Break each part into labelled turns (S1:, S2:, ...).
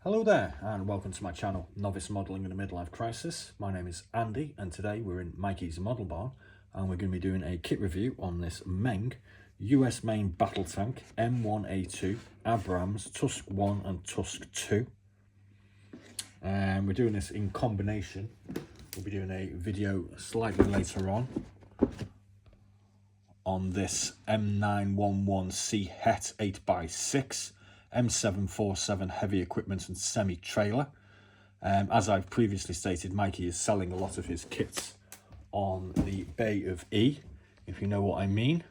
S1: Hello there and welcome to my channel, Novice Modelling in a Midlife Crisis. My name is Andy and today we're in Mikey's Model Barn and we're going to be doing a kit review on this Meng US main battle tank M1A2 Abrams Tusk 1 and Tusk 2. We're doing this in combination. We'll be doing a video slightly later on this M911C Het 8x6 M747 heavy equipment and semi-trailer. As I've previously stated, Mikey is selling a lot of his kits on the Bay of E, if you know what I mean.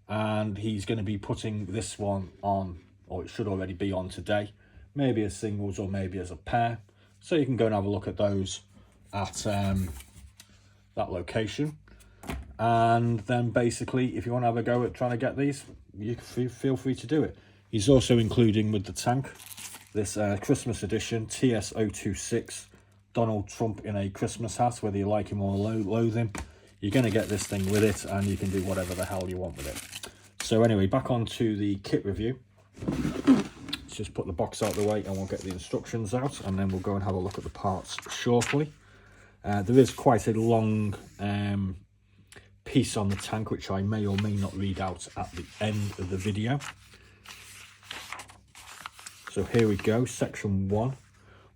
S1: And he's going to be putting this one on, or it should already be on today, maybe as singles or maybe as a pair. So you can go and have a look at those at that location. And then basically, if you want to have a go at trying to get these, you feel free to do it. He's also including with the tank this Christmas edition TS-O26 Donald Trump in a Christmas hat. Whether you like him or loathe him, you're going to get this thing with it and you can do whatever the hell you want with it. So anyway, back on to the kit review. Let's just put the box out of the way and we'll get the instructions out and then we'll go and have a look at the parts shortly. There is quite a long piece on the tank which I may or may not read out at the end of the video. So here we go, section 1.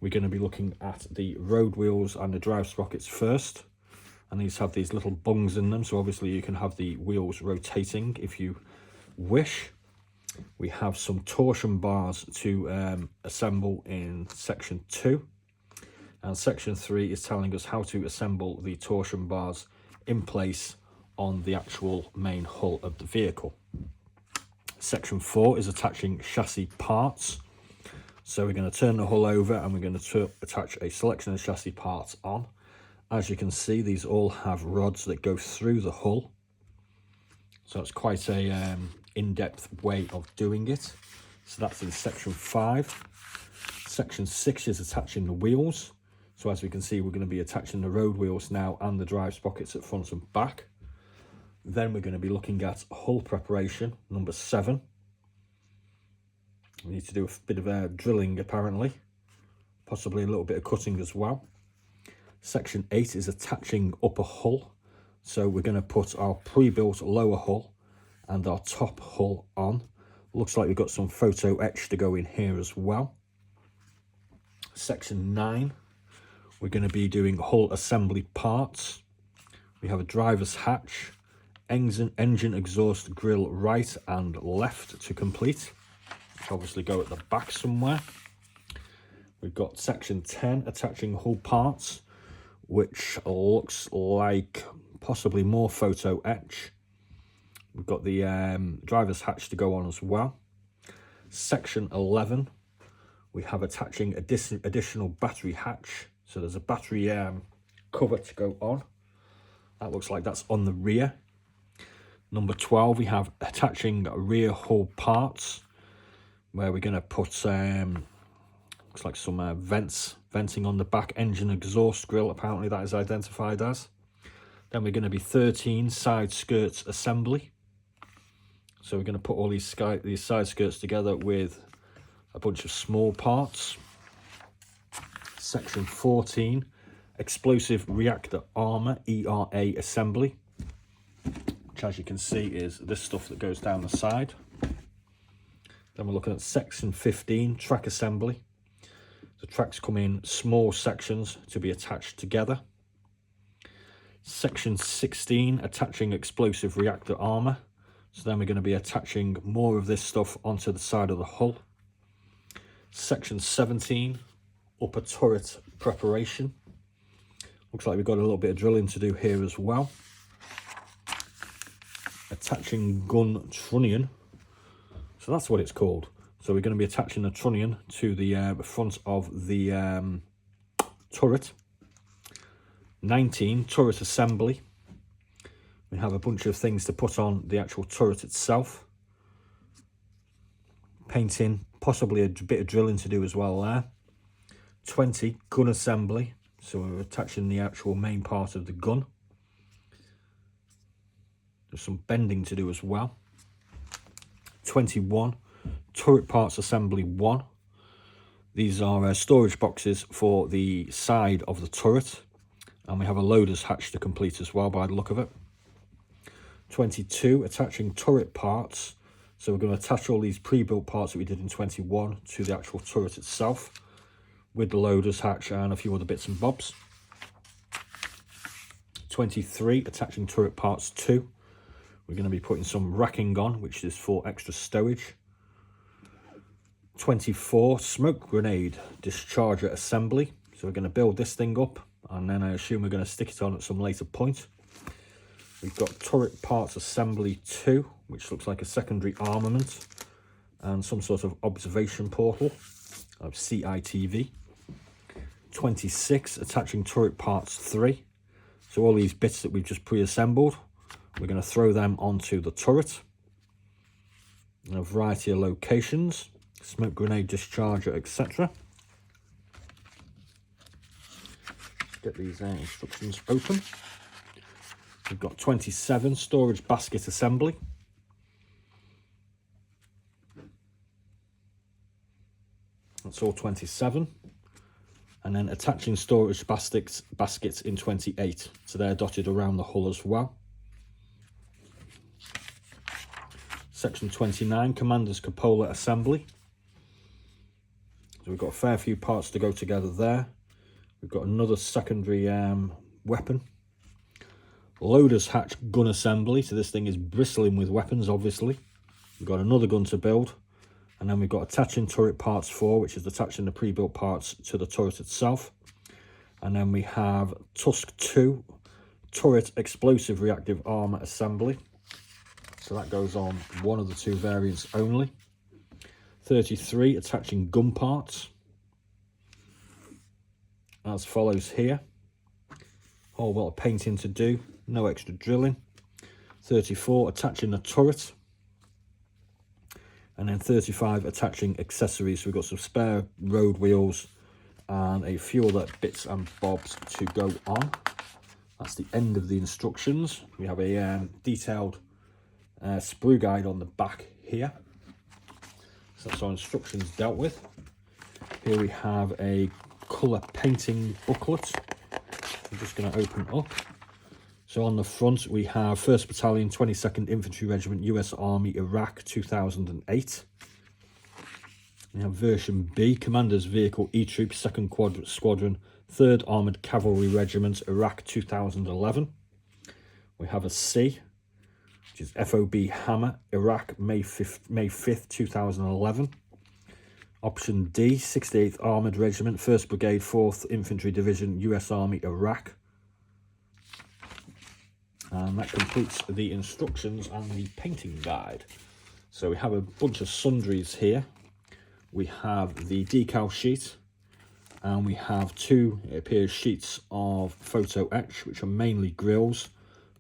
S1: We're going to be looking at the road wheels and the drive sprockets first. And these have these little bungs in them, so obviously you can have the wheels rotating if you wish. We have some torsion bars to assemble in section 2. And section 3 is telling us how to assemble the torsion bars in place on the actual main hull of the vehicle. Section 4 is attaching chassis parts. So we're going to turn the hull over and we're going to attach a selection of chassis parts on. As you can see, these all have rods that go through the hull. So it's quite a in-depth way of doing it. So that's in section 5. Section 6 is attaching the wheels. So as we can see, we're going to be attaching the road wheels now and the drive sprockets at front and back. Then we're going to be looking at hull preparation, number 7. We need to do a bit of drilling apparently, possibly a little bit of cutting as well. Section 8 is attaching upper hull. So we're going to put our pre-built lower hull and our top hull on. Looks like we've got some photo etch to go in here as well. Section 9, we're going to be doing hull assembly parts. We have a driver's hatch, engine exhaust grill right and left to complete. Obviously go at the back somewhere. We've got section 10 attaching hull parts, which looks like possibly more photo etch. We've got the driver's hatch to go on as well. Section 11, we have attaching additional battery hatch. So there's a battery cover to go on. That looks like that's on the rear. Number 12, we have attaching rear hull parts, where we're going to put looks like some venting on the back, engine exhaust grill, apparently that is identified as. Then we're going to be 13 side skirts assembly. So we're going to put all these side skirts together with a bunch of small parts. Section 14, explosive reactor armor, ERA assembly, which as you can see is this stuff that goes down the side. Then we're looking at section 15, track assembly. The tracks come in small sections to be attached together. Section 16, attaching explosive reactor armor. So then we're going to be attaching more of this stuff onto the side of the hull. Section 17, upper turret preparation. Looks like we've got a little bit of drilling to do here as well. Attaching gun trunnion. So that's what it's called. So we're going to be attaching the trunnion to the front of the turret. 19, turret assembly. We have a bunch of things to put on the actual turret itself. Painting, possibly a bit of drilling to do as well there. 20, gun assembly. So we're attaching the actual main part of the gun. There's some bending to do as well. 21, turret parts assembly 1. These are storage boxes for the side of the turret, and we have a loader's hatch to complete as well by the look of it. 22, attaching turret parts. So we're going to attach all these pre-built parts that we did in 21 to the actual turret itself, with the loader's hatch and a few other bits and bobs. 23, attaching turret parts 2. We're going to be putting some racking on, which is for extra stowage. 24, smoke grenade discharger assembly. So we're going to build this thing up, and then I assume we're going to stick it on at some later point. We've got turret parts assembly 2, which looks like a secondary armament and some sort of observation portal of CITV. 26, attaching turret parts 3. So all these bits that we've just pre-assembled, we're going to throw them onto the turret in a variety of locations. Smoke grenade discharger, etc. Get these instructions open. We've got 27, storage basket assembly. That's all 27. And then attaching storage baskets in 28. So they're dotted around the hull as well. Section 29, commander's cupola assembly. So we've got a fair few parts to go together there. We've got another secondary weapon. Loader's hatch gun assembly. So this thing is bristling with weapons, obviously. We've got another gun to build. And then we've got attaching turret parts 4, which is attaching the pre-built parts to the turret itself. And then we have Tusk 2, turret explosive reactive armor assembly. So that goes on one of the 2 variants only. 33, attaching gun parts. As follows here. Whole lot of painting to do, no extra drilling. 34, attaching the turret. And then 35, attaching accessories. So we've got some spare road wheels and a few other bits and bobs to go on. That's the end of the instructions. We have a detailed sprue guide on the back here. So that's our instructions dealt with. Here we have a colour painting booklet. I'm just going to open it up. So on the front we have 1st Battalion, 22nd Infantry Regiment, US Army, Iraq, 2008. We have version B, Commander's Vehicle E-Troop, 2nd Squadron, 3rd Armoured Cavalry Regiment, Iraq, 2011. We have a C, which is FOB Hammer, Iraq, May 5th, 2011. Option D, 68th Armoured Regiment, 1st Brigade, 4th Infantry Division, US Army, Iraq. And that completes the instructions and the painting guide. So we have a bunch of sundries here. We have the decal sheet, and we have 2, it appears, sheets of photo etch, which are mainly grills.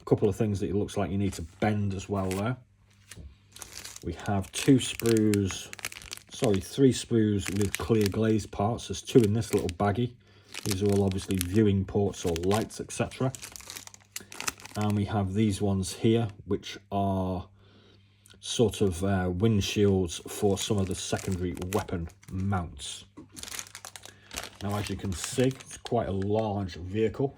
S1: A couple of things that it looks like you need to bend as well there. We have 3 sprues with clear glaze parts. There's 2 in this little baggie. These are all obviously viewing ports or lights, etc. And we have these ones here, which are sort of windshields for some of the secondary weapon mounts. Now, as you can see, it's quite a large vehicle.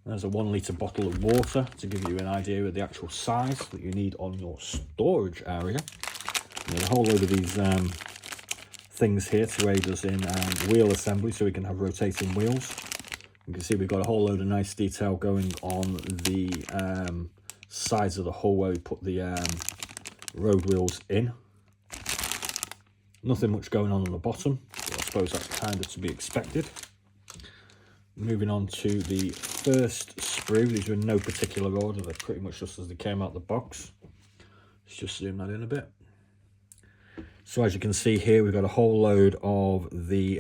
S1: There's a 1 litre bottle of water to give you an idea of the actual size that you need on your storage area. There's a whole load of these things here to aid us in wheel assembly, so we can have rotating wheels. You can see we've got a whole load of nice detail going on the sides of the hull where we put the road wheels in. Nothing much going on the bottom, but I suppose that's kind of to be expected. Moving on to the first sprue. These are in no particular order, they're pretty much just as they came out the box. Let's just zoom that in a bit. So as you can see here, we've got a whole load of the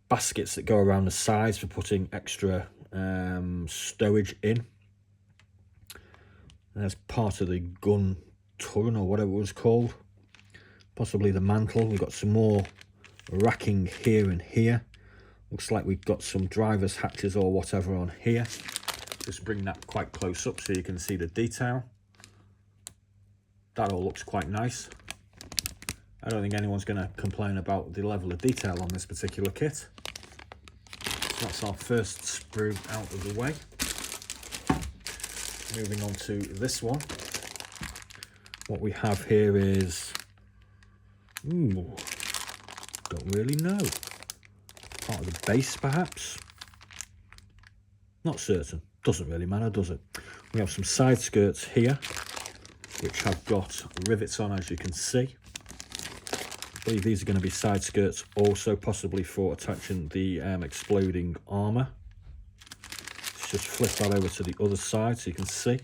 S1: baskets that go around the sides for putting extra stowage in. There's part of the gun turret or whatever it was called, possibly the mantle. We've got some more racking here and here. Looks like we've got some driver's hatches or whatever on here. Just bring that quite close up so you can see the detail. That all looks quite nice. I don't think anyone's going to complain about the level of detail on this particular kit. So that's our first sprue out of the way. Moving on to this one. What we have here is, don't really know. Part of the base, perhaps? Not certain. Doesn't really matter, does it? We have some side skirts here, which have got rivets on, as you can see. I believe these are going to be side skirts also, possibly for attaching the exploding armour. Let's just flip that over to the other side so you can see.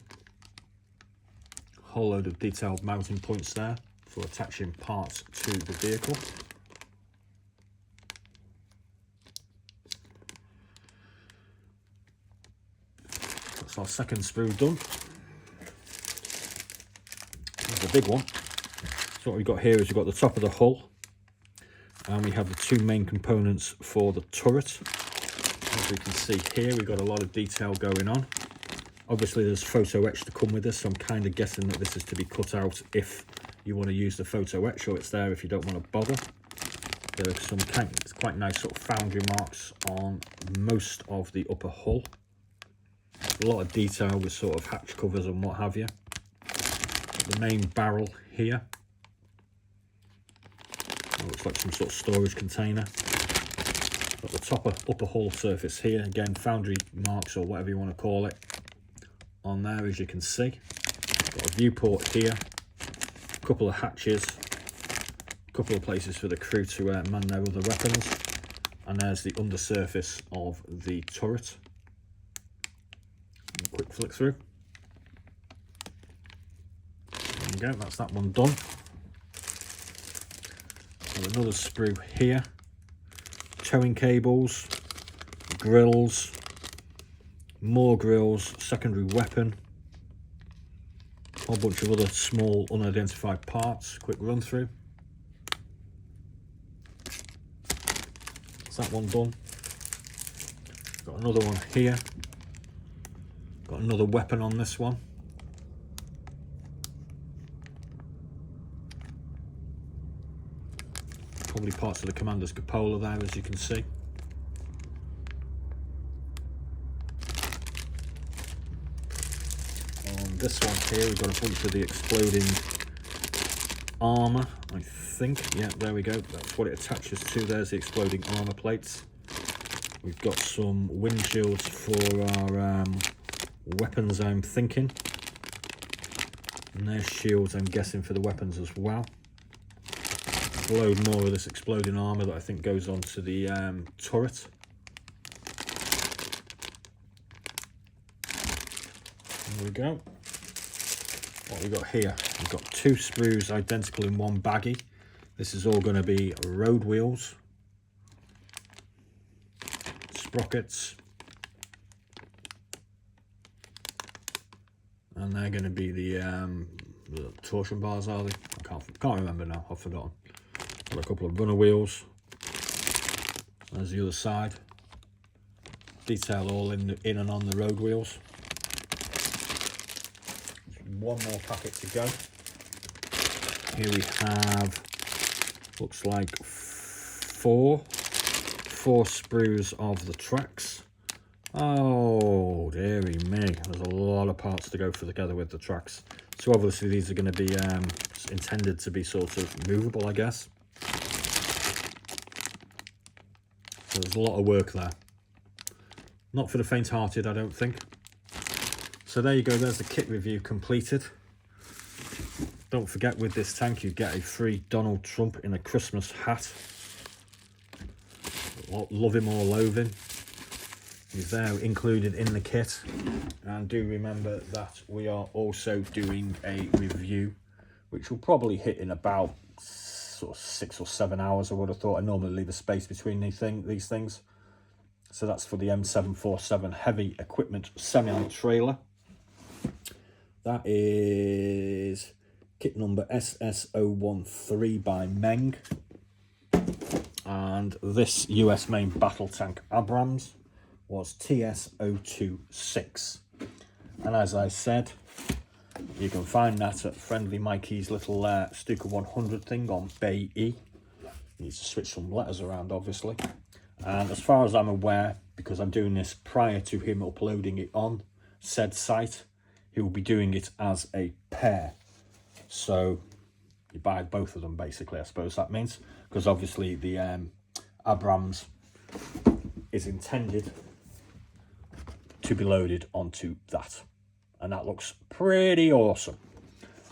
S1: Whole load of detailed mounting points there for attaching parts to the vehicle. That's our second sprue done. There's a big one. So what we've got here is we've got the top of the hull, and we have the two main components for the turret. As we can see here, we've got a lot of detail going on. Obviously there's photo etch to come with this, so I'm kind of guessing that this is to be cut out if you want to use the photo etch, or it's there if you don't want to bother. There are some quite nice sort of foundry marks on most of the upper hull. A lot of detail with sort of hatch covers and what have you. The main barrel here. It looks like some sort of storage container. Got the upper hull surface here, again foundry marks or whatever you want to call it on there, as you can see. Got a viewport here, a couple of hatches, a couple of places for the crew to man their other weapons, and there's the undersurface of the turret. Quick flick through. There you go, that's that one done. Got another sprue here. Towing cables, grills, more grills, secondary weapon, a whole bunch of other small unidentified parts. Quick run through. That's that one done. Got another one here. Got another weapon on this one. Probably parts of the commander's cupola there, as you can see. On this one here, we've got a bunch of the exploding armour, I think. Yeah, there we go. That's what it attaches to. There's the exploding armour plates. We've got some windshields for our weapons, I'm thinking. And there's shields, I'm guessing, for the weapons as well. Load more of this exploding armour that I think goes onto the turret. There we go. What we got here? We've got two sprues identical in one baggie. This is all going to be road wheels, sprockets, and they're going to be the torsion bars, are they? I can't remember now. I've forgotten. Got a couple of runner wheels. There's the other side. Detail all in and on the road wheels. One more packet to go. Here we have, looks like four sprues of the tracks. Oh dearie me, there's a lot of parts to go together with the tracks. So obviously these are going to be intended to be sort of movable, I guess. So there's a lot of work there. Not for the faint-hearted, I don't think. So there you go, there's the kit review completed. Don't forget, with this tank you get a free Donald Trump in a Christmas hat. Love him or loathe him. He's there included in the kit. And do remember that we are also doing a review, which will probably hit in about sort of 6 or 7 hours, I would have thought. I normally leave a space between these things. So that's for the M747 heavy equipment semi-trailer. That is kit number TS-O26 by Meng. And this US main battle tank Abrams was TS-O26. And as I said, You can find that at friendly Mikey's little Stuka 100 thing on Bay E. Needs to switch some letters around, obviously. And as far as I'm aware, because I'm doing this prior to him uploading it on said site, he will be doing it as a pair. So you buy both of them, basically, I suppose that means. Because obviously the Abrams is intended to be loaded onto that. And that looks pretty awesome.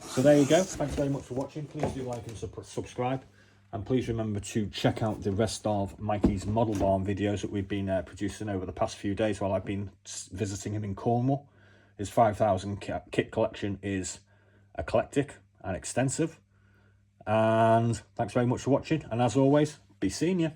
S1: So there you go. Thanks very much for watching. Please do like and subscribe. And please remember to check out the rest of Mikey's model barn videos that we've been producing over the past few days while I've been visiting him in Cornwall. His 5,000 kit collection is eclectic and extensive. And thanks very much for watching. And as always, be seeing you.